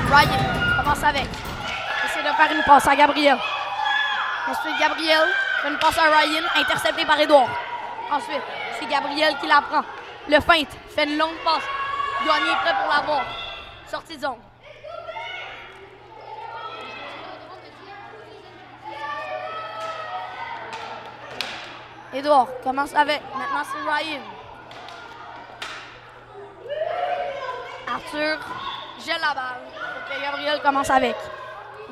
Ryan commence avec. Essaie de faire une passe à Gabriel. Ensuite, Gabriel fait une passe à Ryan, intercepté par Edouard. Ensuite, c'est Gabriel qui la prend. Le feinte, fait une longue passe. Yoanni est prêt pour l'avoir. Sortie de zone. Edouard commence avec. Maintenant, c'est Ryan. Arthur gèle la balle pour que Gabriel commence avec.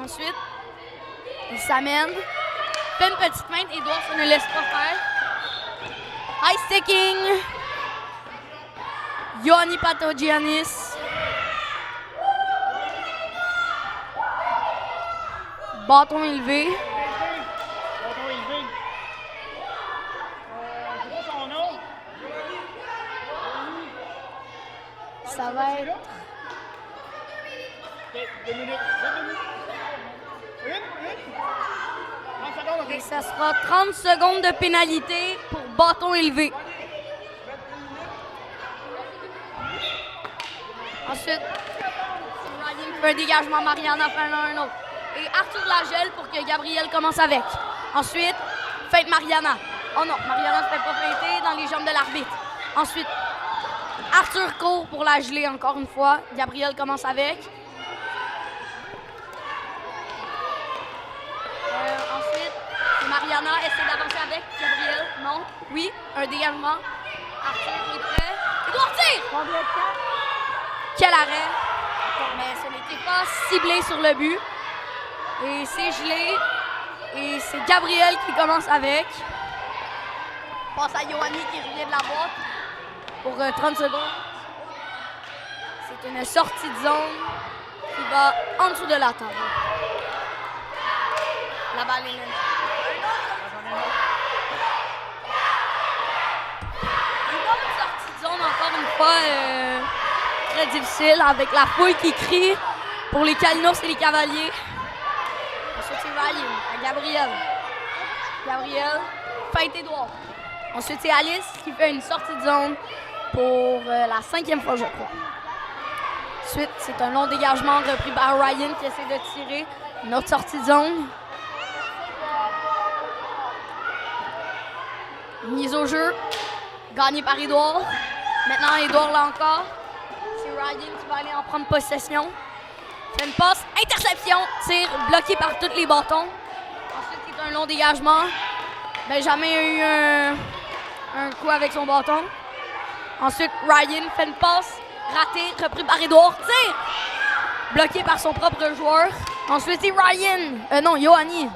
Ensuite, il s'amène. Fait une petite feinte. Edouard se ne laisse pas faire. High sticking. Yoanni Patogiannis. Bâton élevé. Ça va être... 2 minutes. Et ça sera 30 secondes de pénalité pour bâton élevé. Ensuite, Ryan fait un dégagement, Mariana fait un autre. Et Arthur la gèle pour que Gabriel commence avec. Ensuite, feinte Mariana. Oh non, Mariana ne se fait pas feinter dans les jambes de l'arbitre. Ensuite, Arthur court pour la geler encore une fois. Gabriel commence avec. Ensuite, Mariana essaie d'avancer avec. Gabriel, non. Oui, un dégagement. Arthur est prêt. Edouard tire! Combien de temps? Quel arrêt! Mais ce n'était pas ciblé sur le but. Et c'est gelé. Et c'est Gabriel qui commence avec. Passe à Yoanni qui revient de la boîte pour 30 secondes. C'est une sortie de zone qui va en dessous de la table. La balle est là. Une sortie de zone encore une fois très difficile avec la foule qui crie pour les Calinos et les Cavaliers. Ensuite c'est Ryan à Gabriel. Gabriel feinte Edouard. Ensuite c'est Alice qui fait une sortie de zone pour la 5e fois je crois. Ensuite c'est un long dégagement repris par Ryan qui essaie de tirer une autre sortie de zone. Mise au jeu, gagné par Edouard. Maintenant, Edouard là encore. C'est Ryan qui va aller en prendre possession. Fait une passe, interception, tir bloqué par tous les bâtons. Ensuite, c'est un long dégagement. Benjamin a eu un coup avec son bâton. Ensuite, Ryan fait une passe, ratée, repris par Edouard. Tir bloqué par son propre joueur. Ensuite, c'est Ryan. Non, Yoanni.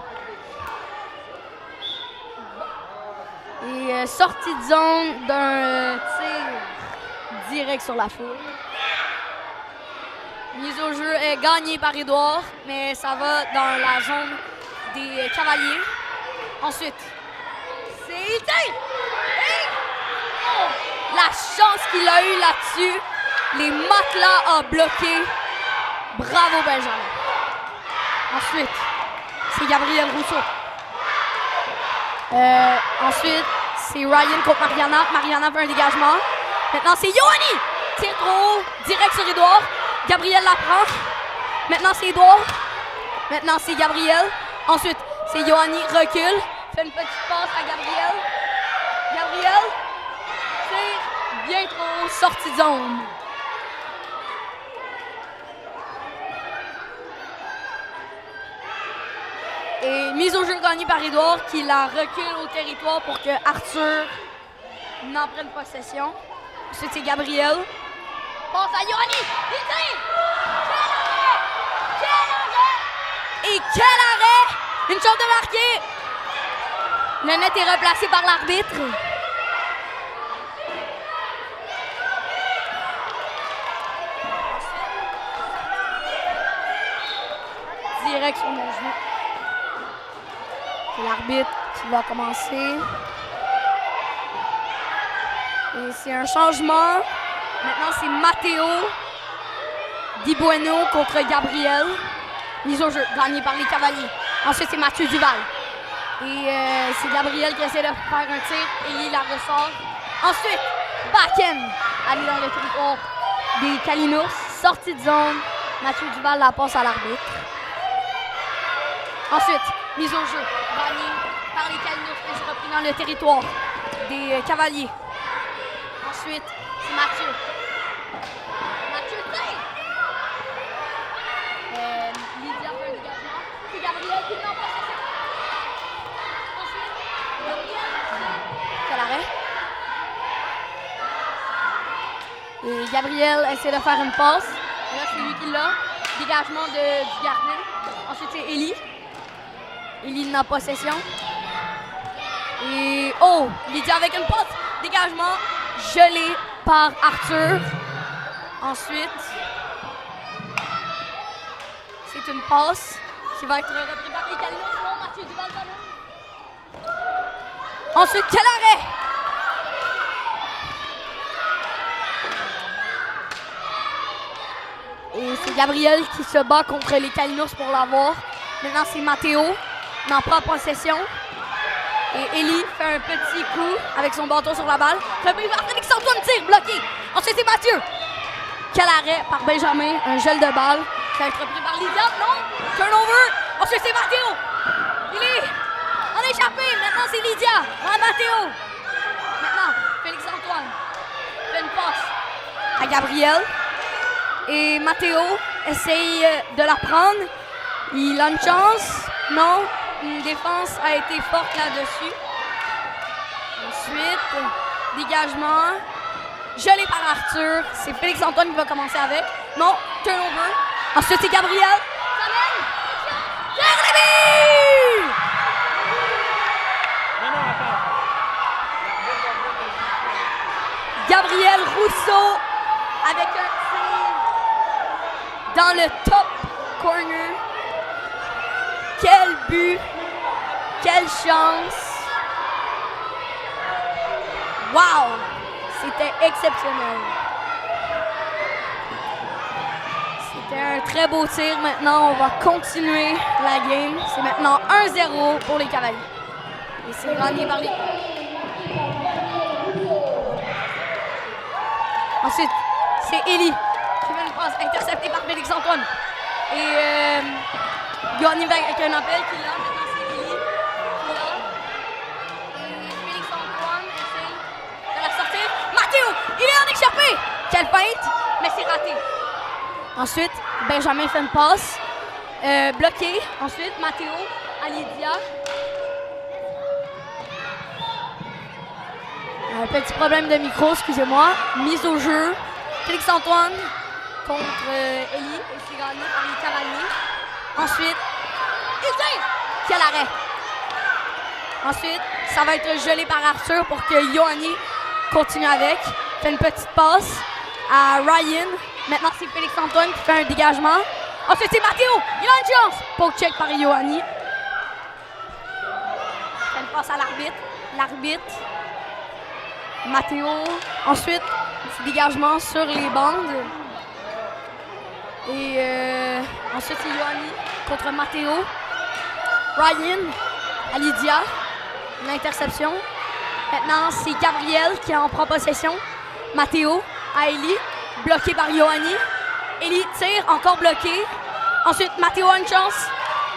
Et sortie de zone d'un tir direct sur la foule. Mise au jeu est gagnée par Edouard, mais ça va dans la zone des Cavaliers. Ensuite, c'est il tire! La chance qu'il a eue là-dessus. Les matelas ont bloqué. Bravo Benjamin. Ensuite, c'est Gabriel Rousseau. Ensuite, c'est Ryan contre Mariana. Mariana fait un dégagement. Maintenant, c'est Yoanni. Tire trop haut, direct sur Edouard. Gabriel la prend. Maintenant, c'est Edouard. Maintenant, c'est Gabriel. Ensuite, c'est Yoanni, recule. Fait une petite passe à Gabriel. Gabriel tire bien trop haut, sortie de zone. Et mise au jeu gagnée par Edouard qui la recule au territoire pour que Arthur n'en prenne possession. Ensuite, c'est Gabriel. Passe à Yoanni. Il tire! Quel arrêt! Et quel arrêt! Une chance de marquer! Le net est replacé par l'arbitre. Direct sur mon genou. C'est l'arbitre qui va commencer. Et c'est un changement. Maintenant, c'est Matteo Di Bueno contre Gabriel. Mise au jeu, gagné par les Cavaliers. Ensuite, c'est Mathieu Duval. Et c'est Gabriel qui essaie de faire un tir et il la ressort. Ensuite, back-end. Aller dans le territoire des Calinos. Sortie de zone Mathieu Duval la passe à l'arbitre. Ensuite, mise au jeu. Gagné par les Calinos. C'est repris dans le territoire des Cavaliers. Ensuite, c'est Mathieu. Mathieu tire. Lydia fait un dégagement. C'est Gabriel qui n'en passe pas. Ensuite, Gabriel. Quel arrêt. Et Gabriel essaie de faire une passe. Et là, c'est lui qui l'a. Dégagement du gardien. Ensuite, c'est Élie. Élie n'a possession. Et oh! Lydia avec une passe. Dégagement gelé par Arthur. Ensuite, c'est une passe qui va être reprise par les Calinos. Non, Mathieu Duval. Ensuite, quel arrêt! Et c'est Gabriel qui se bat contre les Calinos pour l'avoir. Maintenant, c'est Mathéo. Il en prend possession. Et Élie fait un petit coup avec son bâton sur la balle. Félix-Antoine tire, bloqué. Ensuite, c'est Mathieu. Quel arrêt par Benjamin. Un gel de balle. Ça va être repris par Lydia. Non! Turnover. Ensuite, c'est Mathéo. Il est en échappé. Maintenant, c'est Lydia. Mathéo. Maintenant, Félix-Antoine fait une passe à Gabriel. Et Mathéo essaye de la prendre. Il a une chance. Non. Une défense a été forte là-dessus. Ensuite, dégagement. Gelé par Arthur. C'est Félix-Antoine qui va commencer avec. Non. Turnover. Ensuite, c'est Gabriel. Gabriel Rousseau avec un tir dans le top corner. Quel but! Quelle chance! Wow! C'était exceptionnel. C'était un très beau tir. Maintenant, on va continuer la game. C'est maintenant 1-0 pour les Cavaliers. Et c'est gagné par les... Ensuite, c'est Élie qui fait une passe interceptée par Félix-Antoine. Et Gagné avec un appel qui l'a. Maintenant, c'est Élie qui l'a. Et Félix-Antoine essaie de la sortir. Mathéo, il est en échappé. Quelle feinte, mais c'est raté. Ensuite, Benjamin fait une passe. Bloqué. Ensuite, Mathéo à Lydia. Un petit problème de micro, excusez-moi. Mise au jeu. Félix-Antoine contre Élie. Et c'est gagné par les Cavaliers. Ensuite, il tire! Quel arrêt! Ensuite, ça va être gelé par Arthur pour que Yoanni continue avec. Fait une petite passe à Ryan. Maintenant, c'est Félix-Antoine qui fait un dégagement. Ensuite, c'est Mathéo. Il a une chance. Poke check par Yoanni. Fait une passe à l'arbitre. L'arbitre. Mathéo. Ensuite, c'est dégagement sur les bandes. Et ensuite, c'est Yoanni contre Mathéo. Ryan à Lydia. L'interception. Maintenant, c'est Gabriel qui en prend possession. Mathéo à Élie. Bloqué par Yoanni. Élie tire, encore bloqué. Ensuite, Mathéo a une chance.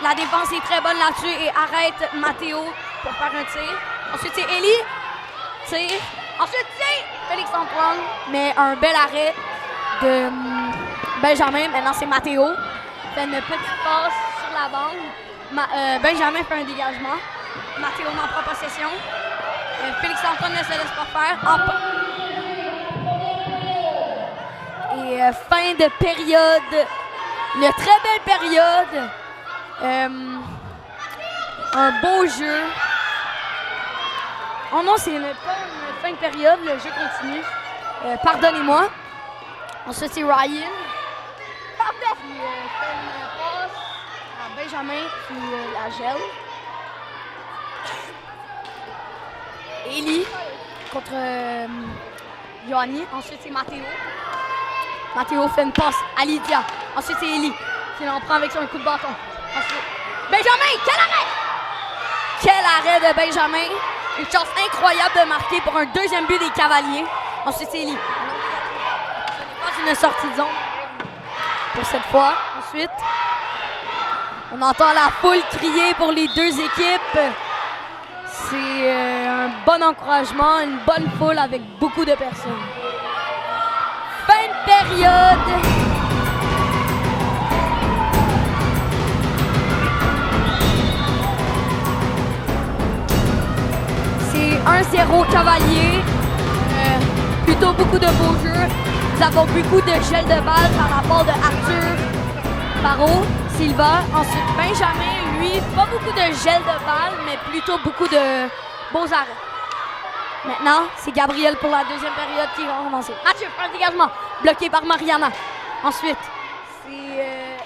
La défense est très bonne là-dessus et arrête Mathéo pour faire un tir. Ensuite, c'est Élie. Tire. Ensuite, c'est Félix-Antoine. Mais un bel arrêt de Benjamin. Maintenant, c'est Mathéo. Fait une petite passe sur la bande. Benjamin fait un dégagement. Mathéo en prend possession. Félix-Antoine ne se laisse pas faire. Et fin de période. Une très belle période. Un beau jeu. Oh non, c'est pas une fin de période. Le jeu continue. Pardonnez-moi. Ensuite, c'est Ryan. Qui fait une passe à Benjamin qui la gèle. Élie contre Yoanni. Ensuite, c'est Mathéo. Mathéo fait une passe à Lydia. Ensuite, c'est Élie qui l'en prend avec son coup de bâton. Ensuite, Benjamin, quel arrêt! Quel arrêt de Benjamin. Une chance incroyable de marquer pour un deuxième but des Cavaliers. Ensuite, c'est Élie. Ce n'est pas une sortie de zone. pour cette fois. Ensuite, on entend la foule crier pour les deux équipes. C'est un bon encouragement, une bonne foule avec beaucoup de personnes. Fin de période. C'est 1-0 Cavalier. Plutôt beaucoup de beaux jeux. Nous avons beaucoup de gel de balle par rapport de Arthur Barreau, Silva. Ensuite, Benjamin, lui, pas beaucoup de gel de balle, mais plutôt beaucoup de beaux arrêts. Maintenant, c'est Gabriel pour la deuxième période qui va commencer. Mathieu, un dégagement, bloqué par Mariana. Ensuite, c'est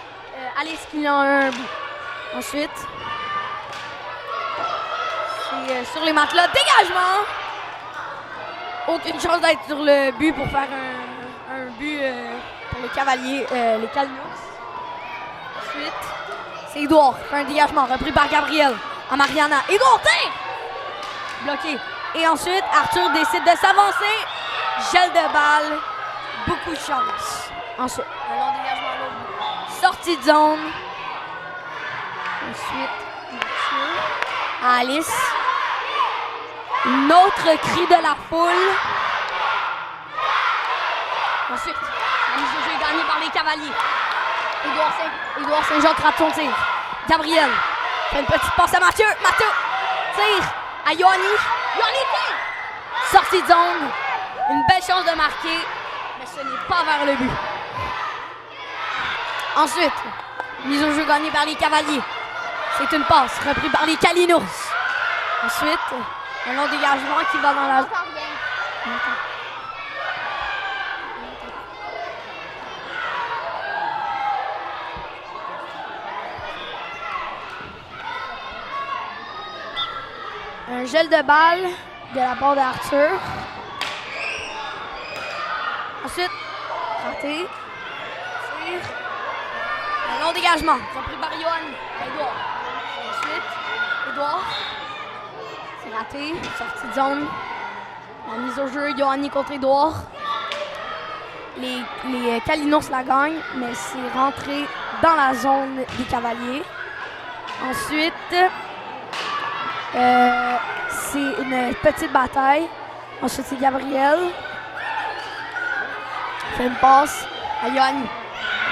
Alice qui a un but. Ensuite, c'est sur les matelas, dégagement! Aucune chance d'être sur le but pour faire un but pour les Cavaliers, les Calinos. Ensuite, c'est Édouard, fait un dégagement, repris par Gabriel à Mariana. Édouard, tire! Bloqué. Et ensuite, Arthur décide de s'avancer. Gel de balle, beaucoup de chance. Ensuite, un long dégagement à l'autre bout. Sortie de zone. Ensuite, Mathieu. Alice. Un autre cri de la foule. Ensuite, la mise au jeu est gagnée par les Cavaliers. Édouard Saint-Jacques rate son tir. Gabriel fait une petite passe à Mathieu. Mathieu tire à Yoanni. Yoanni tire. Sortie de zone. Une belle chance de marquer, mais ce n'est pas vers le but. Ensuite, mise au jeu gagnée par les Cavaliers. C'est une passe reprise par les Calinos. Ensuite, un long dégagement qui va dans la... Un gel de balle de la part d'Arthur. Ensuite, raté. Tire. Un long dégagement. Repris par Yoann. Édouard. Ensuite, Édouard. C'est raté. Sortie de zone. La mise au jeu, Yoanni contre Édouard. Les Calinos la gagnent, mais c'est rentré dans la zone des Cavaliers. Ensuite, c'est une petite bataille. Ensuite, c'est Gabriel. Fait une passe à Yoanni.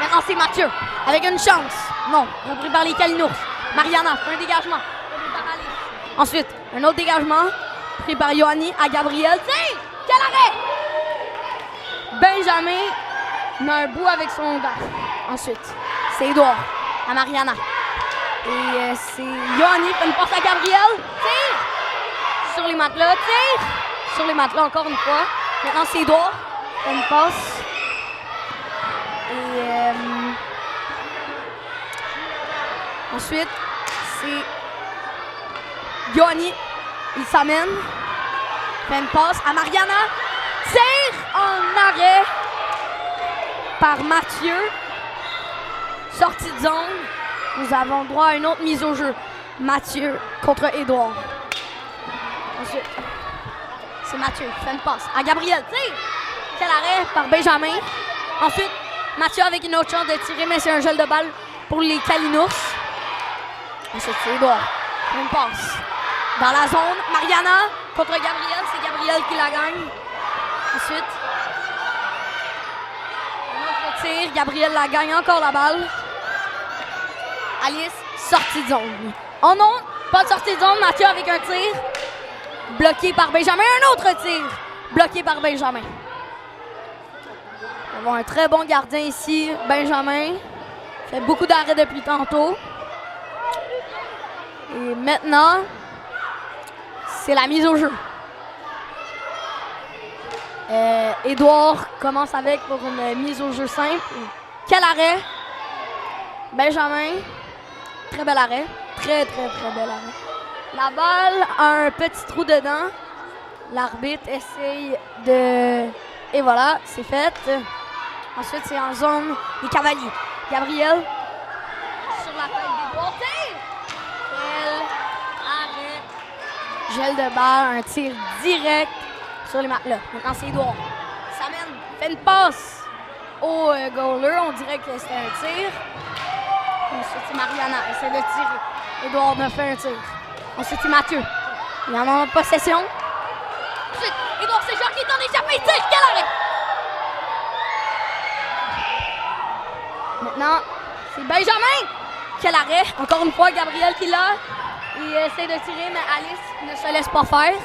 Maintenant, c'est Mathieu. Avec une chance. Non, repris par les Calinos. Mariana, fait un dégagement. Repris par Alice. Ensuite, un autre dégagement. Pris par Yoanni à Gabriel. Tire! Quel arrêt! Benjamin met un bout avec son gars. Ensuite, c'est Édouard à Mariana. Et c'est Yoanni qui fait une passe à Gabriel. Tire! Sur les matelas. Tire! Sur les matelas encore une fois. Maintenant, c'est Édouard. Fait une passe. Et ensuite, c'est Yoanni. Il s'amène. Fait une passe à Mariana. Tire en arrêt par Mathieu. Sortie de zone. Nous avons droit à une autre mise au jeu. Mathieu contre Édouard. Ensuite, c'est Mathieu qui fait une passe à Gabriel. Tire! Quel arrêt par Benjamin. Ensuite, Mathieu avec une autre chance de tirer, mais c'est un gel de balle pour les Calinos. Ensuite, c'est Édouard. Une passe. Dans la zone, Mariana contre Gabriel. C'est Gabriel qui la gagne. Ensuite, un autre tir. Gabriel la gagne encore la balle. Alice, sortie de zone. Oh non, pas de sortie de zone. Mathieu avec un tir. Bloqué par Benjamin. Un autre tir. Bloqué par Benjamin. Nous avons un très bon gardien ici, Benjamin. Fait beaucoup d'arrêts depuis tantôt. Et maintenant, c'est la mise au jeu. Édouard commence avec pour une mise au jeu simple. Quel arrêt! Benjamin, très bel arrêt. Très bel arrêt. La balle a un petit trou dedans. L'arbitre essaye de... Et voilà, c'est fait. Ensuite, c'est en zone des Cavaliers. Gabriel, sur la tête d'Édouard. Quel arrêt! Gel de balle, un tir direct sur les matelas. Maintenant, c'est Édouard. S'amène, fait une passe au goaler. On dirait que c'était un tir. Ensuite, c'est Mariana. Essaie de tirer. Édouard a fait un tir. Ensuite, c'est Mathieu. Il en a possession. Ensuite, Édouard Séchard qui est en échappé. Tire. Quel arrêt! Maintenant, c'est Benjamin. Quel arrêt! Encore une fois, Gabriel qui l'a. Il essaie de tirer, mais Alice ne se laisse pas faire.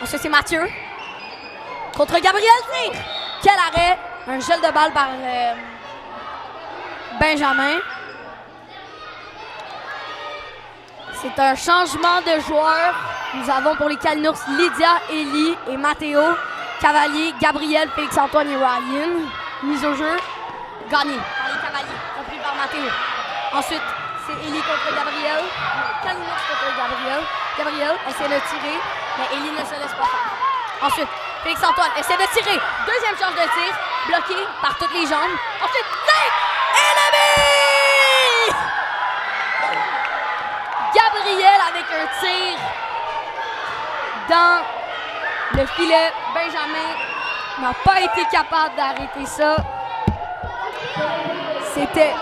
Ensuite, c'est Mathieu. Contre Gabriel, tire! Quel arrêt! Un gel de balle par Benjamin. C'est un changement de joueur. Nous avons pour les Kalinours Lydia, Élie et Mathéo. Cavalier, Gabriel, Félix-Antoine et Ryan. Mise au jeu. Gagné par les Cavaliers. Repris par Mathéo. Ensuite, c'est Élie contre Gabriel. Kalinours contre Gabriel. Gabriel essaie de tirer, mais Élie ne se laisse pas faire. Ensuite, Félix-Antoine essaie de tirer. Deuxième chance de tir. Bloqué par toutes les jambes. Ensuite, tir! Et le but! Gabriel avec un tir dans le filet. Benjamin n'a pas été capable d'arrêter ça. C'était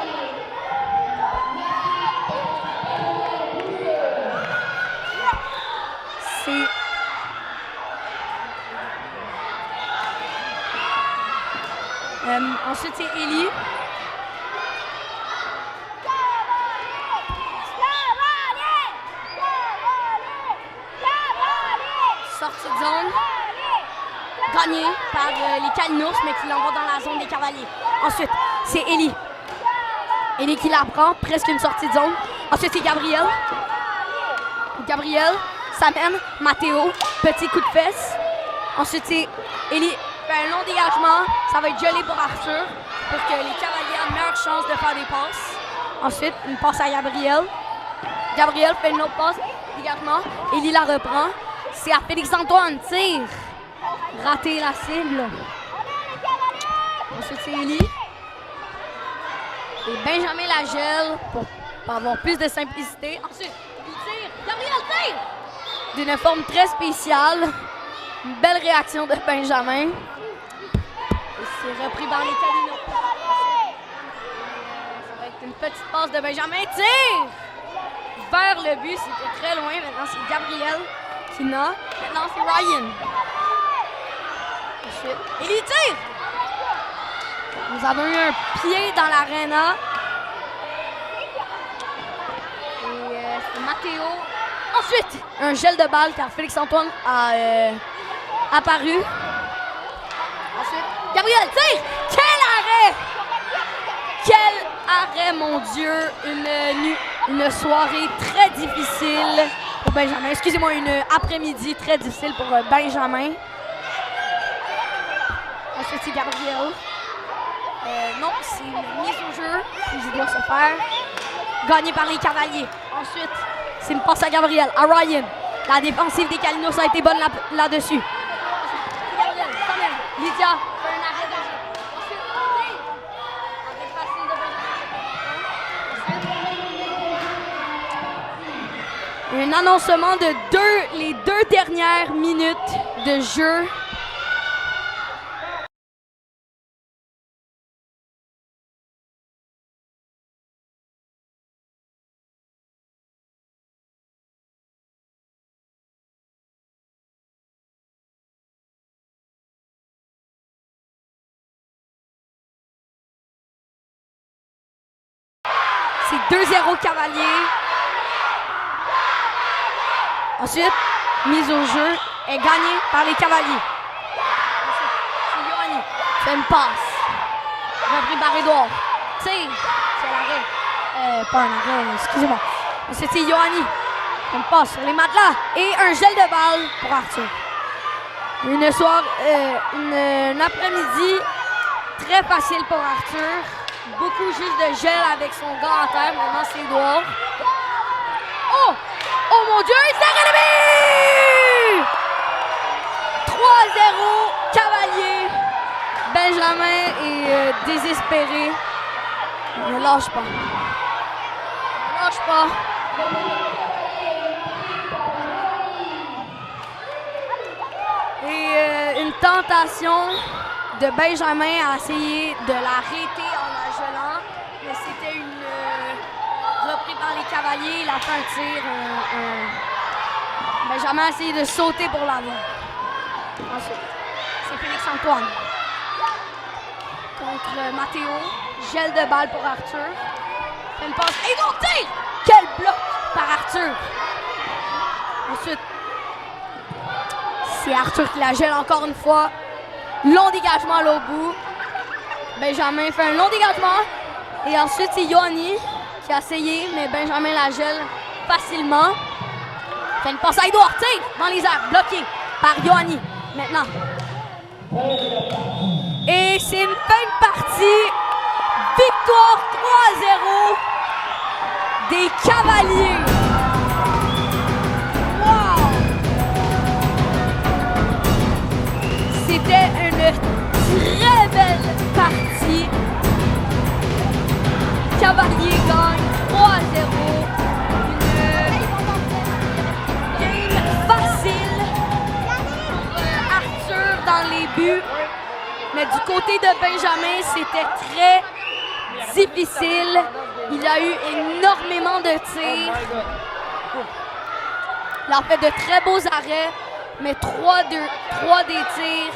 ensuite, c'est Élie. Sortie de zone. Gagné par les Kalinours, mais qui l'envoie dans la zone des Cavaliers. Ensuite, c'est Élie. Élie qui la prend, presque une sortie de zone. Ensuite, c'est Gabriel. Gabriel s'amène. Mathéo, petit coup de fesse. Ensuite, c'est Élie. Fait un long dégagement. Ça va être gelé pour Arthur pour que les Cavaliers aient une meilleure chance de faire des passes. Ensuite, une passe à Gabriel. Gabriel fait une autre passe. Dégagement. Élie la reprend. C'est à Félix-Antoine. Tire. Raté la cible. Ensuite, c'est Élie. Et Benjamin la gèle pour avoir plus de simplicité. Ensuite, il tire. Gabriel tire. D'une forme très spéciale. Une belle réaction de Benjamin. Et c'est repris par les Kalinours. Ça va être une petite passe de Benjamin. Tire! Vers le but, c'était très loin. Maintenant, c'est Gabriel qui n'a. Maintenant, c'est Ryan. Ensuite, Élie tire! Nous avons eu un pied dans l'aréna. Et c'est Mathéo. Ensuite, un gel de balle car Félix-Antoine a apparu. Ensuite, Gabriel tire! Quel arrêt! Quel arrêt, mon Dieu! Une soirée très difficile pour Benjamin. Excusez-moi, une après-midi très difficile pour Benjamin. Ensuite, c'est Gabriel. Non, c'est une mise au jeu qui doit se faire. Gagné par les Cavaliers. Ensuite, c'est une passe à Gabriel, à Ryan. La défensive des Kalinours a été bonne là-dessus. Gabriel, s'amène. Lydia fait un arrêt de jeu. Ensuite, arrêt facile de Benjamin. Un annoncement de les deux dernières minutes de jeu. C'est 2-0 Cavaliers. Ensuite, mise au jeu est gagnée par les Cavaliers. Ensuite, c'est Yoanni. Fait une passe. Repris par Édouard. Tire. C'est l'arrêt. Pas un arrêt, excusez-moi. Ensuite, c'est Yoanni. Une passe sur les matelas. Et un gel de balle pour Arthur. Une après-midi très facile pour Arthur. Beaucoup juste de gel avec son gars à terre. Maintenant, c'est Édouard. Oh! Oh mon Dieu! C'est le but! 3-0 Cavaliers. Benjamin est désespéré. Ne lâche pas. Ne lâche pas. Et une tentation de Benjamin a essayé de l'arrêter en la gelant, mais c'était une repris par les Cavaliers. Il a fait un tir. Benjamin a essayé de sauter pour l'avoir. Ensuite, c'est Félix-Antoine contre Mathéo. Gel de balle pour Arthur. Fait une passe. Et donc tir! Quel bloc par Arthur! Ensuite, c'est Arthur qui la gèle encore une fois. Long dégagement à l'autre bout. Benjamin fait un long dégagement. Et ensuite, c'est Yoanni qui a essayé, mais Benjamin la gèle facilement. Fait une passe à Edouard. Tire dans les airs. Bloqué par Yoanni. Maintenant. Et c'est une fin de partie. Victoire 3-0 des Cavaliers. Wow! C'était une très belle partie. Cavaliers gagne 3-0. Une game facile pour Arthur dans les buts. Mais du côté de Benjamin, c'était très difficile. Il a eu énormément de tirs. Il a fait de très beaux arrêts, mais trois des tirs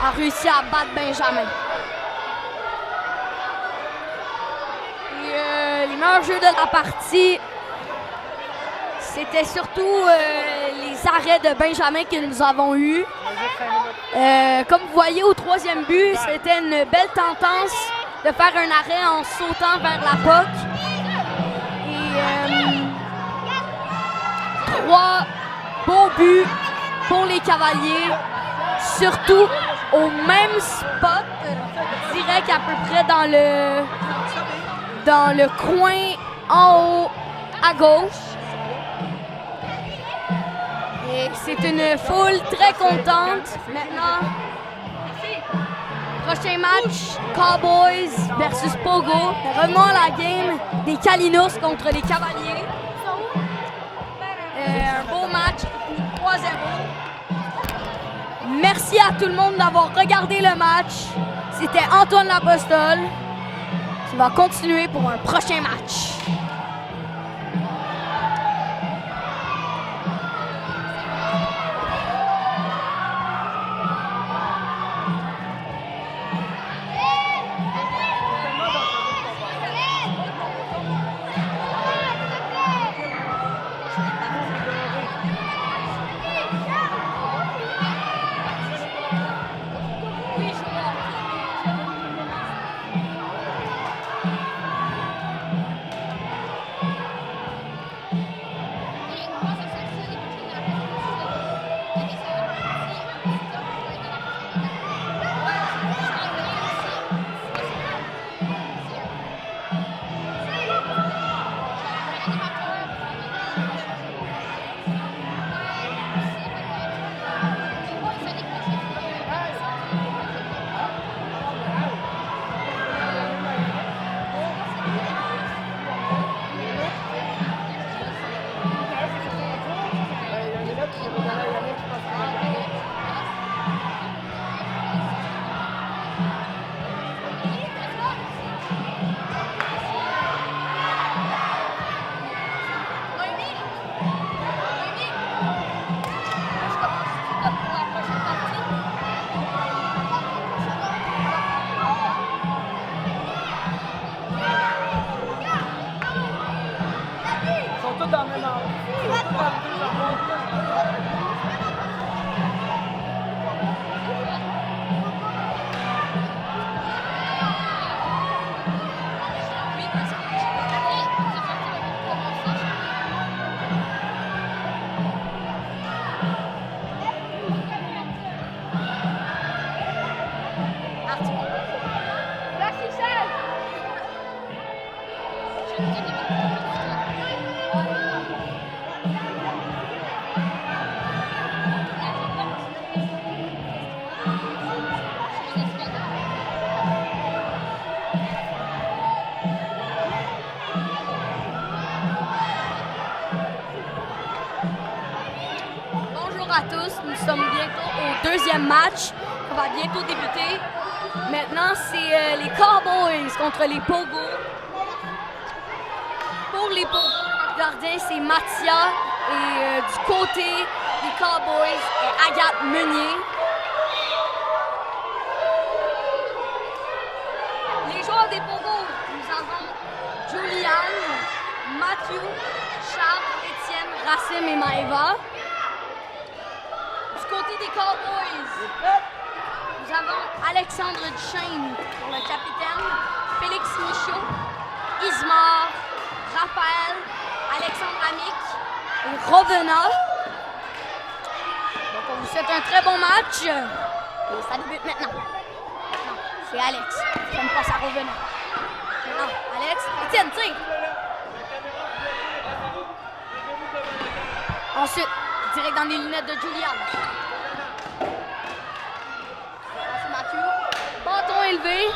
a réussi à battre Benjamin. Et, les meilleurs jeux de la partie, c'était surtout les arrêts de Benjamin que nous avons eus. Comme vous voyez au troisième but, c'était une belle tendance de faire un arrêt en sautant vers la puck. Et 3 beaux buts pour les Cavaliers, surtout au même spot, direct à peu près dans le coin en haut à gauche. Et c'est une foule très contente. Maintenant, prochain match, Cowboys versus Pogo. Revenons à la game des Kalinours contre les Cavaliers. Un beau match, 3-0. Merci à tout le monde d'avoir regardé le match. C'était Antoine Lapostole qui va continuer pour un prochain match. Bonjour à tous, nous sommes bientôt au deuxième match. On va bientôt débuter. Maintenant, c'est les Cowboys contre les Pogo. Pour les Pogo, le gardien, c'est Mathia. Et du côté des Cowboys, Agathe Meunier. Les joueurs des Pogo, nous avons Juliane, Mathieu, Charles, Étienne, Racine et Maëva. Du côté des Cowboys, nous avons Alexandre Duchesne pour le capitaine, Félix Michaud, Ismar, Raphaël, Alexandre Amic et Rovena. Donc on vous souhaite un très bon match. Et ça débute maintenant. Non, c'est Alex. J'aime pas ça Rovena. Maintenant, Alex, Étienne, tire. Ensuite, direct dans les lunettes de Julian. C'est Mathieu. Bâton élevé.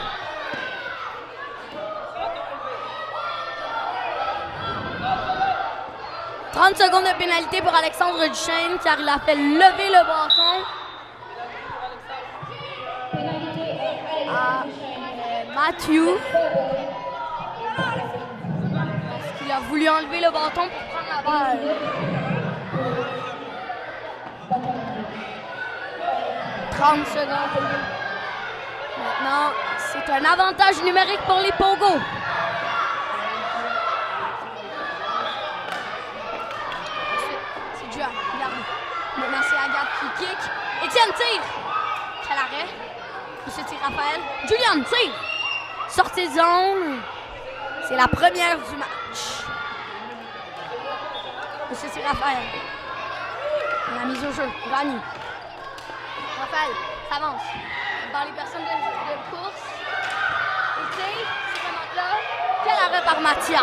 « 30 secondes de pénalité pour Alexandre Duchesne car il a fait lever le bâton à Mathieu. Parce qu'il a voulu enlever le bâton pour prendre la balle. 30 secondes. Maintenant, c'est un avantage numérique pour les Pogo. Maintenant, c'est Agathe qui kick. Étienne tire. Quel arrêt. Monsieur tire Raphaël. Julian tire. Sortie de zone. C'est la première du match. Monsieur tire Raphaël. La mise au jeu. Gagné. Raphaël s'avance. Dans les personnes de course. Il tire. C'est vraiment là. Quel arrêt par Mathia.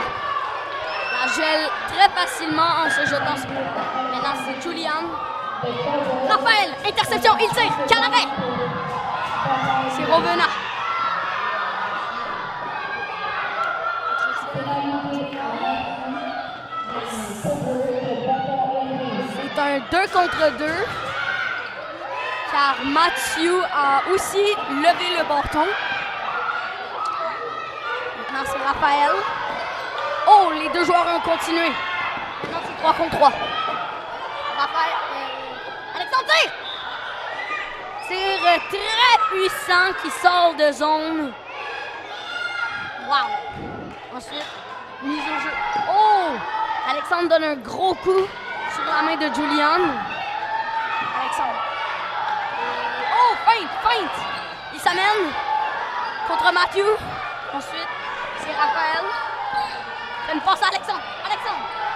La gèle très facilement en se jetant sur lui. Maintenant, c'est Julian. Raphaël, interception, il tire. Quel arrêt? C'est Rovena. C'est un 2 contre 2. Car Mathieu a aussi levé le bâton. Maintenant, c'est Raphaël. Oh, les deux joueurs ont continué. Maintenant, c'est 3 contre 3. Raphaël, Alexandre tire! Tir très puissant qui sort de zone. Wow! Ensuite, mise au jeu. Oh! Alexandre donne un gros coup sur la main de Julian. Alexandre. Oh, feinte! Il s'amène contre Mathieu. Ensuite, c'est Raphaël. Fait une passe à Alexandre.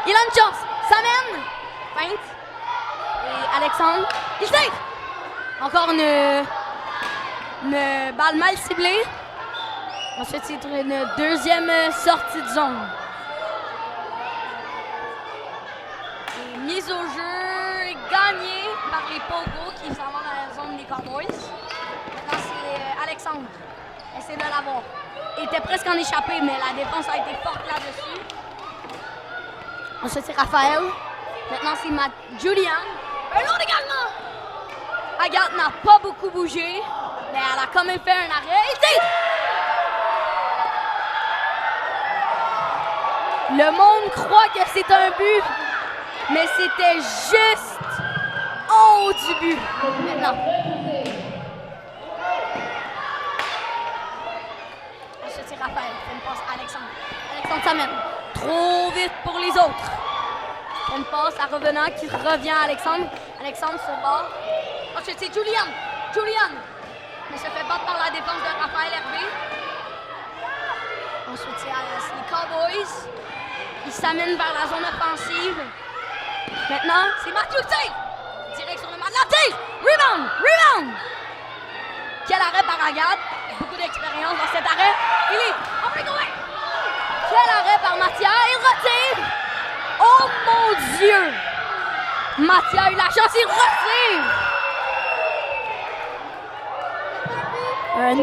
Il a une chance. S'amène. Feinte. Et Alexandre. Il tire. Encore une balle mal ciblée. Ensuite, c'est une deuxième sortie de zone. Et mise au jeu gagnée par les Pogo qui s'en vont dans la zone des Cowboys. Maintenant, c'est Alexandre. Essaie de l'avoir. Il était presque en échappé, mais la défense a été forte là-dessus. Ensuite, c'est Raphaël. Maintenant, c'est Julian. Un autre également. Agathe n'a pas beaucoup bougé, mais elle a quand même fait un arrêt. Il tire! Le monde croit que c'est un but, mais c'était juste en haut du but. Maintenant. Ensuite, c'est Raphaël. Fait une passe à Alexandre. Alexandre s'amène. Trop vite pour les autres. Fait une passe à Revenant qui revient à Alexandre. Alexandre se bat. Ensuite, c'est Julian. Mais se fait battre par la défense de Raphaël Hervé. Ensuite, c'est les Cowboys. Ils s'amènent vers la zone offensive. Maintenant, c'est Mathieu tire. Direct sur le mat. La tire. Rebound. Quel arrêt par Agathe. Beaucoup d'expérience dans cet arrêt. Il est en breakaway. Quel arrêt par Mathia. Il retire. Oh mon Dieu. Mathia a eu la chance. Il retire. Un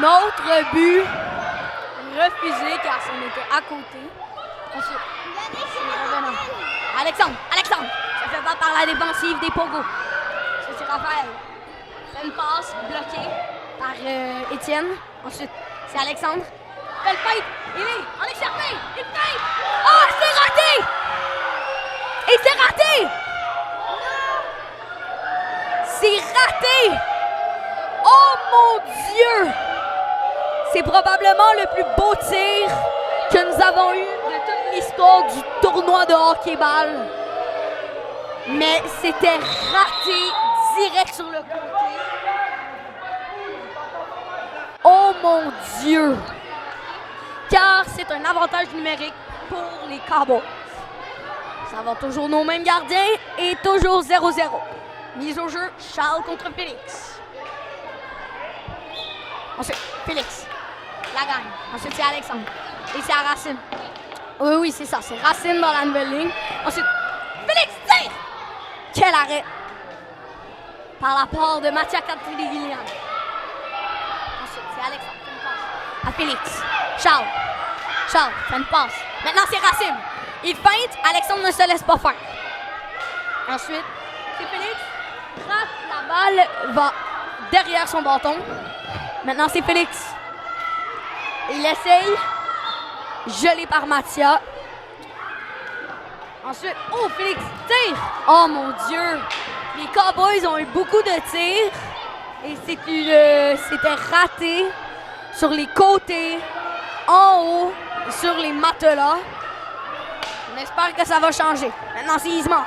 autre but refusé car c'en était à côté. Ensuite, Alexandre. Ça fait battre par la défensive des Pogo. C'est Raphaël. Fait une passe bloquée par Étienne. Ensuite, c'est Alexandre. Fait le feinte. Il est en échappé. Il feinte. Oh, c'est raté! Et c'est raté! C'est raté! Oh mon Dieu! C'est probablement le plus beau tir que nous avons eu de toute l'histoire du tournoi de hockey-ball. Mais c'était raté direct sur le côté. Oh mon Dieu! Car c'est un avantage numérique pour les Cowboys. Ça va toujours nos mêmes gardiens et toujours 0-0. Mise au jeu, Charles contre Félix. Ensuite, Félix la gagne. Ensuite, c'est Alexandre. Et c'est à Racine. Oui, c'est ça. C'est Racine dans la nouvelle ligne. Ensuite, Félix tire! Quel arrêt! Par la part de Mathias Catri-Guilliam. Ensuite, c'est Alexandre. Fait une passe à Félix. Charles fait une passe. Maintenant, c'est Racine. Il feinte. Alexandre ne se laisse pas faire. Ensuite, c'est Félix. Rate la balle. Va derrière son bâton. Maintenant, c'est Félix. Il essaye. Gelé par Mathia. Ensuite, oh, Félix tire. Oh mon Dieu. Les Cowboys ont eu beaucoup de tirs. Et c'était raté sur les côtés, en haut, sur les matelas. On espère que ça va changer. Maintenant, c'est Ismar.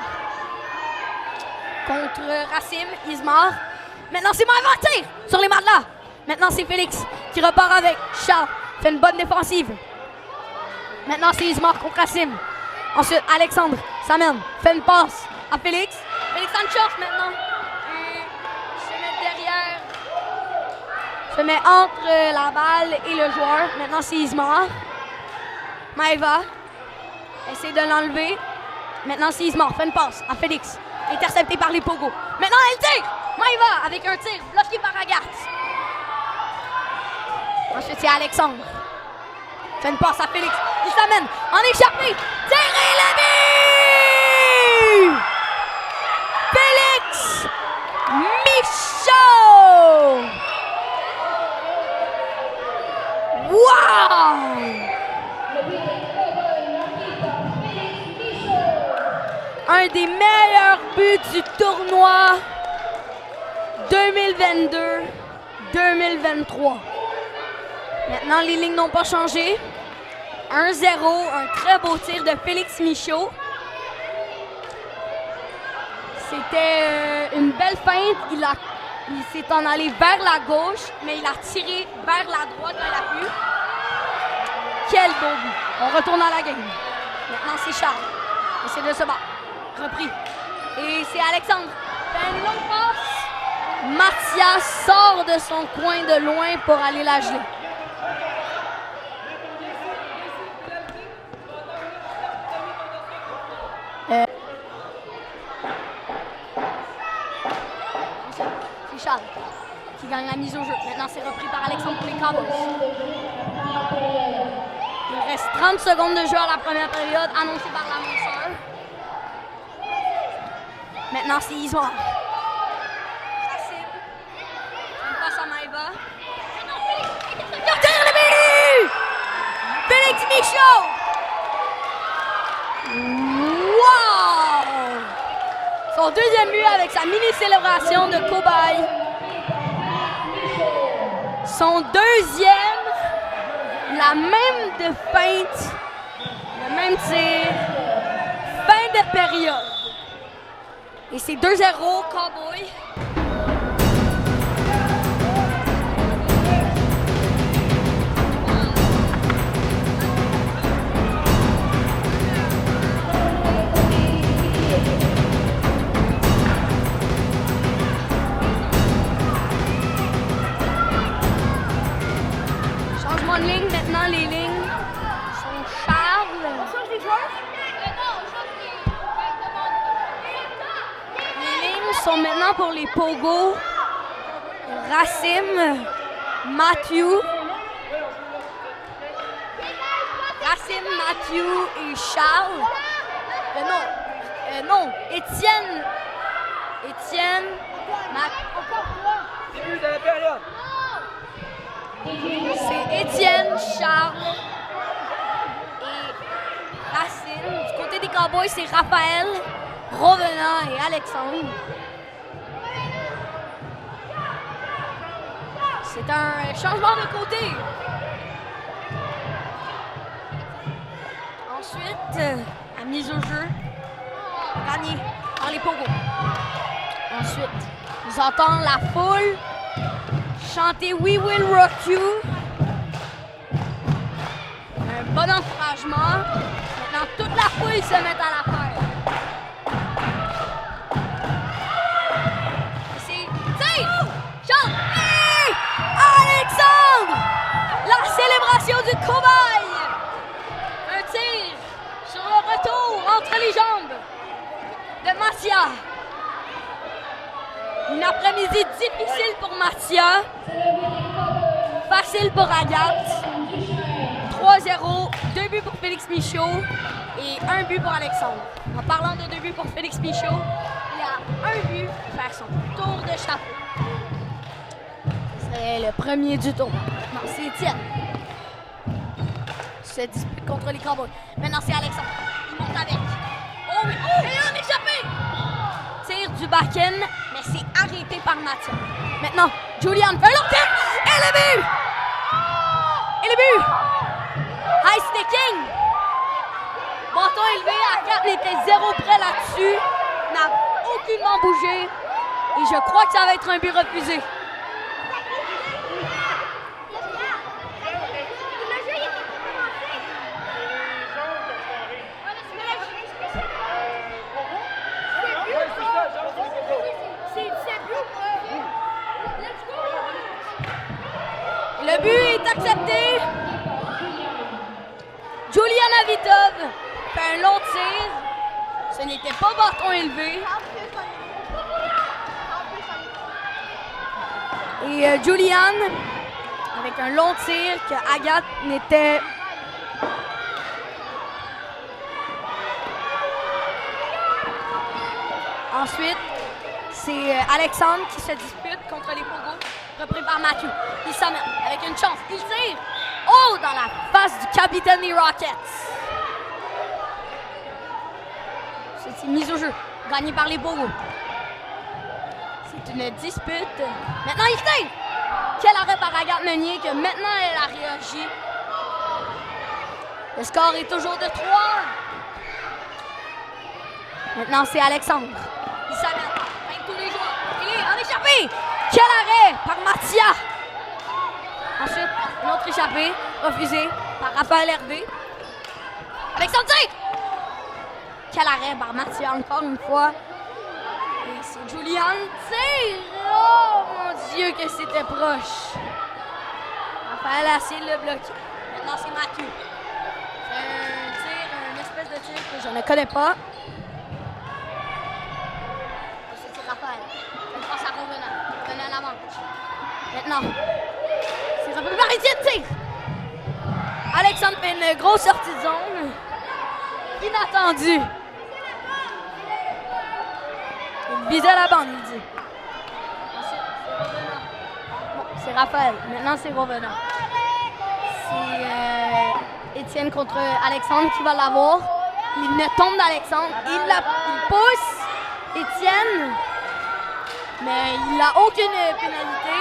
Contre Racine, Ismar. Maintenant, c'est Maëva tire sur les matelas. Maintenant, c'est Félix qui repart avec Charles. Fait une bonne défensive. Maintenant, c'est Ismar contre Racine. Ensuite, Alexandre s'amène. Fait une passe à Félix. Félix en short maintenant. Et se met derrière. Se met entre la balle et le joueur. Maintenant, c'est Ismar. Maëva essaie de l'enlever. Maintenant, c'est Ismar. Fait une passe à Félix. Intercepté par les Pogo. Maintenant, elle tire. Maëva avec un tir bloqué par Agathe. Ensuite, c'est Alexandre. Fait une passe à Félix. Il s'amène en échappé. Tirez le but! Félix Michaud! Wow! Un des meilleurs buts du tournoi 2022-2023. Maintenant, les lignes n'ont pas changé. 1-0, un très beau tir de Félix Michaud. C'était une belle feinte. Il s'est en allé vers la gauche, mais il a tiré vers la droite quand il a pu. Quel beau but. On retourne à la game. Maintenant, c'est Charles. Essaie de se battre. Repris. Et c'est Alexandre. Fait une longue passe. Mathias sort de son coin de loin pour aller la geler. C'est Charles qui gagne la mise au jeu. Maintenant, c'est repris par Alexandre pour les Cowboys. Il reste 30 secondes de jeu à la première période, annoncée par l'annonceur. Maintenant, c'est Ismar. Racine. Une passe à Maëva. Il tire le but! Félix Michaud! Wow! Son deuxième but avec sa mini-célébration de cobaye. Son deuxième, la même de feinte, le même tir, fin de période. Et c'est 2-0 Cowboys. Changement de ligne, maintenant les lignes sont Charles. On change des joueurs? Les lignes sont maintenant pour les Pogo. Racine, Matthew. Racine, Matthew et Charles. Non, Étienne. Début de la période. C'est Étienne, Charles et Racine. Du côté des Cowboys, c'est Raphaël, Rovenant et Alexandre. C'est un changement de côté. Ensuite, à mise au jeu, gagné par les Pogos. Ensuite, nous entendons la foule chanter We Will Rock You. Un bon encouragement. Maintenant, toute la foule se met à la faire. C'est Tire! Chante! Et Alexandre! La célébration du cobaye! Un tir sur le retour entre les jambes de Mathia. Une après-midi difficile pour Mathia. Facile pour Agathe. 3-0, 2 buts pour Félix Michaud et 1 but pour Alexandre. En parlant de 2 buts pour Félix Michaud, il a 1 but pour faire son tour de chapeau. C'est le premier du tour. Maintenant, c'est Étienne. Se dispute contre les Cowboys. Maintenant, c'est Alexandre. Il monte avec. Oh oui! Oh! Et on est échappé! Tire du back-end, mais c'est arrêté par Mathia. Maintenant, Julian fait un long tir! Et le but! Et le but! High sticking! Bâton élevé, Agathe était 0 près là-dessus. N'a aucunement bougé. Et je crois que ça va être un but refusé. Le but est accepté. Julian Avitov fait un long tir. Ce n'était pas bâton élevé. Et Julian, avec un long tir que Agathe n'était... Ensuite, c'est Alexandre qui se dispute contre les Pogos, repris par Mathieu. Il s'amène avec une chance. Il tire. Oh, dans la face du capitaine des Rockets. C'est mise au jeu, gagné par les Pogos. C'est une dispute. Maintenant, il tire. Quel arrêt par Agathe Meunier que maintenant elle a réagi. Le score est toujours de 3. Maintenant, c'est Alexandre. Il s'amène avec tous les joueurs. Il est en échappé. Quel arrêt par Mathia. Ensuite, une autre échappée refusée par Raphaël Hervé. Alexandre tire. Quel arrêt par Mathia encore une fois. Et c'est Julian tire. Oh mon Dieu que c'était proche. Raphaël a essayé de le bloquer. Maintenant, c'est Mathieu. C'est un tir, une espèce de tir que je ne connais pas. C'est Raphaël. Je pense à Revenant. Revenant à la manche. Maintenant, c'est repris par Étienne, tire. Alexandre fait une grosse sortie de zone. Inattendue. Il visait la bande, il dit. Ensuite, c'est Revenant. Bon, c'est Raphaël. Maintenant, c'est Revenant. C'est Étienne contre Alexandre qui va l'avoir. Il tombe d'Alexandre. Il pousse Étienne. Mais il n'a aucune pénalité.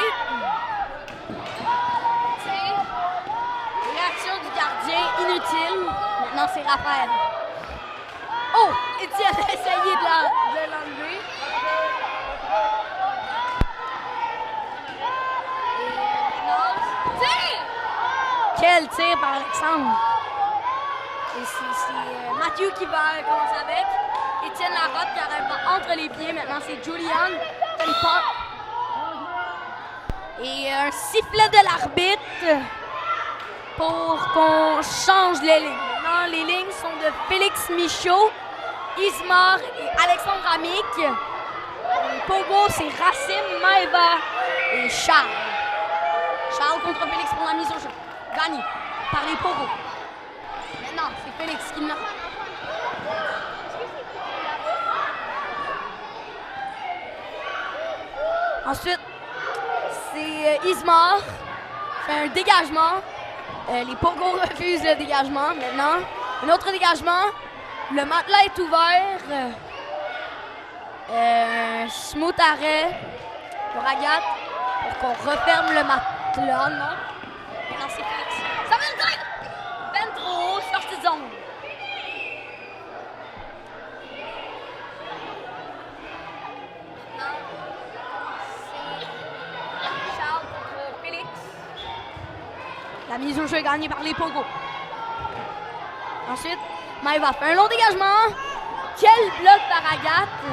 Réaction du gardien inutile. Maintenant, c'est Raphaël. Oh! Étienne a essayé de l'enlever. Et maintenant, tir! Quel tir par Alexandre. Et c'est Mathieu qui va commencer avec. Étienne la rote qui arrive entre les pieds. Maintenant, c'est Julian. Une pop. Et un sifflet de l'arbitre pour qu'on change les lignes. Maintenant, les lignes sont de Félix Michaud, Ismar et Alexandre Amic. Les Pogos, c'est Racine, Maëva et Charles. Charles contre Félix pour la mise au jeu. Gagné par les Pogos. Maintenant, c'est Félix qui l'a. Ensuite, c'est Ismar. Fait un dégagement. Les Pogos refusent le dégagement. Maintenant, un autre dégagement. Le matelas est ouvert. Smooth arrêt pour Agathe. Pour qu'on referme le matelas. Non. Maintenant, c'est Félix. Ça veut le dire! Ben trop haut, sortie de zone. Maintenant, c'est Charles contre Félix. La mise au jeu est gagnée par les Pogos. Ensuite, Maëva fait un long dégagement. Quel bloc par Agathe.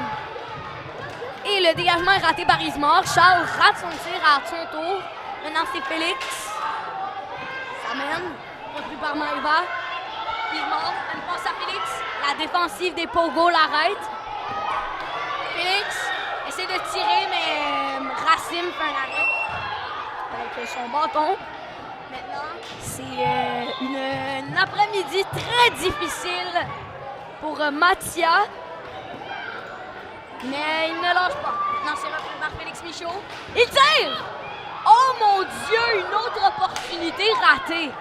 Et le dégagement est raté par Ismar. Charles rate son tir à son tour. Maintenant, c'est Félix. Ça mène. Repris par Maëva. Ismar fait une passe à Félix. La défensive des Pogos l'arrête. Félix essaie de tirer, mais Racine fait un arrêt avec son bâton. Maintenant, c'est une après-midi très difficile pour Mathia. Mais il ne lâche pas. Maintenant, c'est repris par Félix Michaud. Il tire! Oh mon Dieu, une autre opportunité ratée.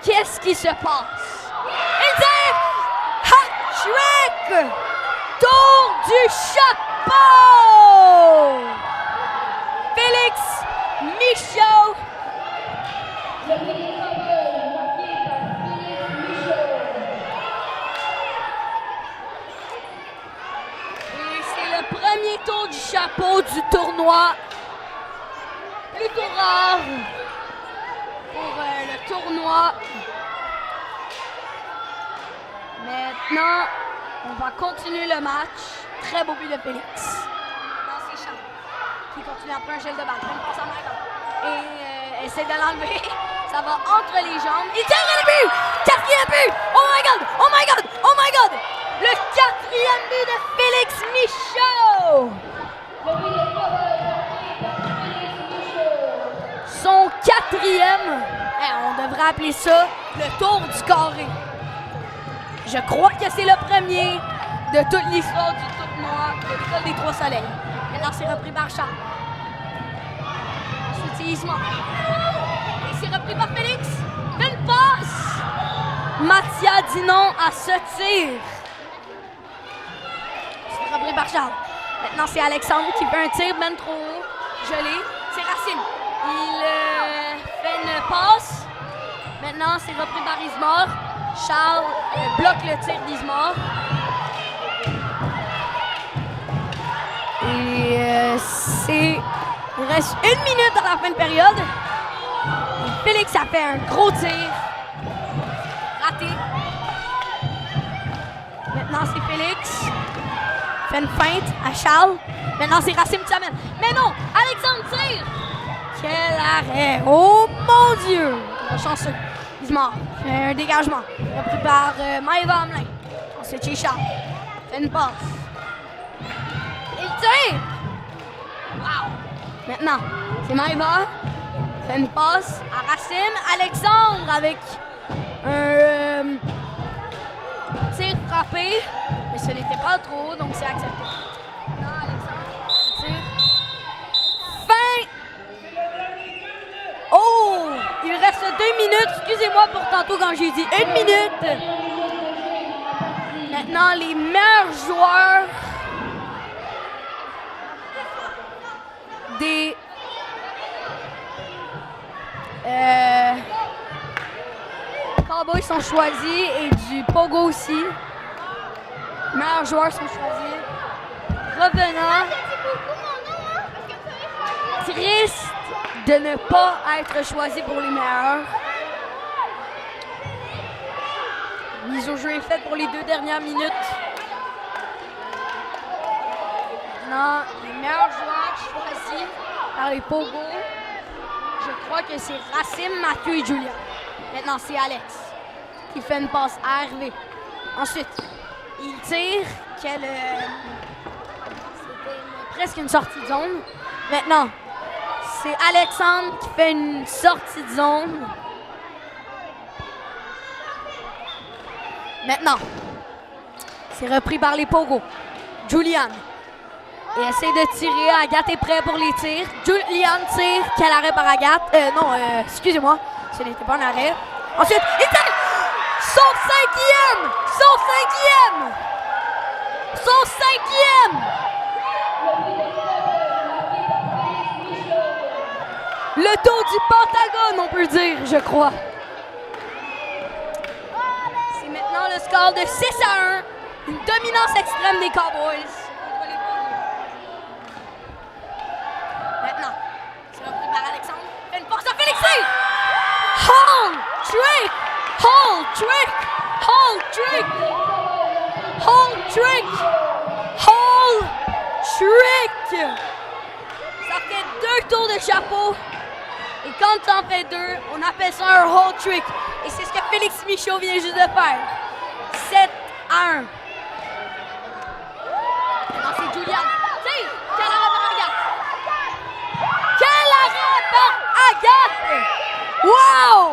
Qu'est-ce qui se passe? Il tire! Hat-trick! Tour du chapeau! Félix Michaud. Premier tour du chapeau du tournoi. Plutôt rare pour le tournoi. Maintenant, on va continuer le match. Très beau but de Félix. Dans ses champs. Qui continue après un gel de balle. Une passe en arrière. Et essaie de l'enlever. Ça va entre les jambes. Il tire le but! Quatrième but! Oh my god! Oh my god! Oh my god! Le quatrième but de Félix Michaud! Son quatrième, on devrait appeler ça le tour du carré. Je crois que c'est le premier de toute l'histoire du tournoi de l'École des Trois Soleils. Maintenant, c'est repris par Charles. Ensuite, c'est Isma. Et c'est repris par Félix. Une passe! Mathia dit non à ce tir. Repris par Charles. Maintenant, c'est Alexandre qui fait un tir ben trop haut, gelé. C'est Racine. Il fait une passe. Maintenant, c'est repris par Ismar. Charles bloque le tir d'Ismar. Et il reste 1 minute à la fin de période. Et Félix a fait un gros tir. Raté. Maintenant, c'est Félix. Fait une feinte à Charles. Maintenant, c'est Racine qui s'amène. Mais non! Alexandre tire! Quel arrêt! Oh mon Dieu! Chanceux. Ismar fait un dégagement. Repris par Maëva Hamelin. Ensuite, chez Charles. Fait une passe. Il tire! Wow! Maintenant, c'est Maëva. Fait une passe à Racine. Alexandre avec un tir frappé. Mais ce n'était pas trop, donc c'est accepté. Non, Alexandre, tire. Fin! Oh! Il reste 2 minutes. Excusez-moi pour tantôt quand j'ai dit 1 minute. Maintenant, les meilleurs joueurs des Cowboys sont choisis et du Pogo aussi. Les meilleurs joueurs sont choisis. Revenant. Triste de ne pas être choisi pour les meilleurs. Mise au jeu est faite pour les 2 dernières minutes. Maintenant, les meilleurs joueurs choisis par les Pogo, je crois que c'est Racine, Mathieu et Julien. Maintenant, c'est Alex qui fait une passe à Hervé. Ensuite, il tire. C'était presque une sortie de zone. Maintenant, c'est Alexandre qui fait une sortie de zone. Maintenant, c'est repris par les Pogo. Julian. Et essaie de tirer. Agathe est prêt pour les tirs. Julian tire. Quel arrêt par Agathe? Excusez-moi. Ce n'était pas un arrêt. Ensuite, il tire! Son cinquième! Son cinquième! Son cinquième! Le tour du Pentagone, on peut dire, je crois. C'est maintenant le score de 6-1. Une dominance extrême des Cowboys. Maintenant, c'est repris par Alexandre. Fait une passe à Félixie! Hold! Trick! Hold! Trick! Hold! Trick! Hold! Trick! Hold! Trick! Ça fait 2 tours de chapeau. Et quand tu en fais 2, on appelle ça un hold trick. Et c'est ce que Félix Michaud vient juste de faire. 7-1. Maintenant, c'est Julian. Tire! Quel arrêt par Agathe! Quel arrêt par Agathe! Wow!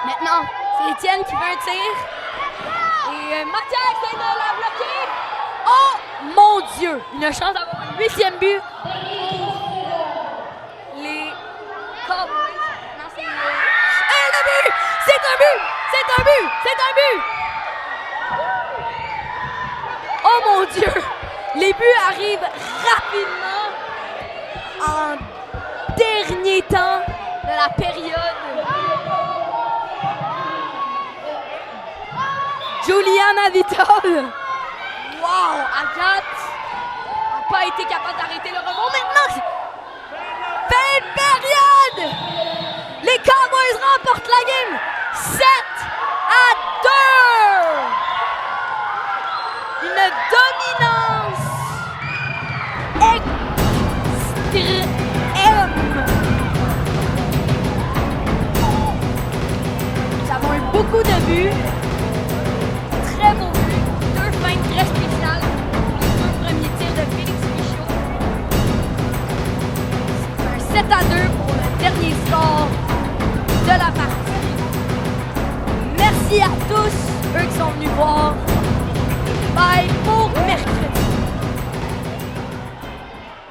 Maintenant, c'est Étienne qui fait un tir. Et Mathias essaie de la bloquer. Oh mon Dieu! Une chance d'avoir un 8e but pour les Cowboys. Non, c'est... Et le but! C'est un but! C'est un but! C'est un but! Oh mon Dieu! Les buts arrivent rapidement en dernier temps de la période. Juliana Vitol. Wow! Agathe n'a pas été capable d'arrêter le rebond. Maintenant, fin de période! Les Cowboys remportent la game 7-2! Une dominance extrême. Nous avons eu beaucoup de buts. Très beaux buts. 2 feintes très spéciales pour les 2 premiers tirs de Félix Michaud. C'est un 7-2 pour le dernier score de la partie. Merci à tous, eux qui sont venus voir. Bye pour mercredi.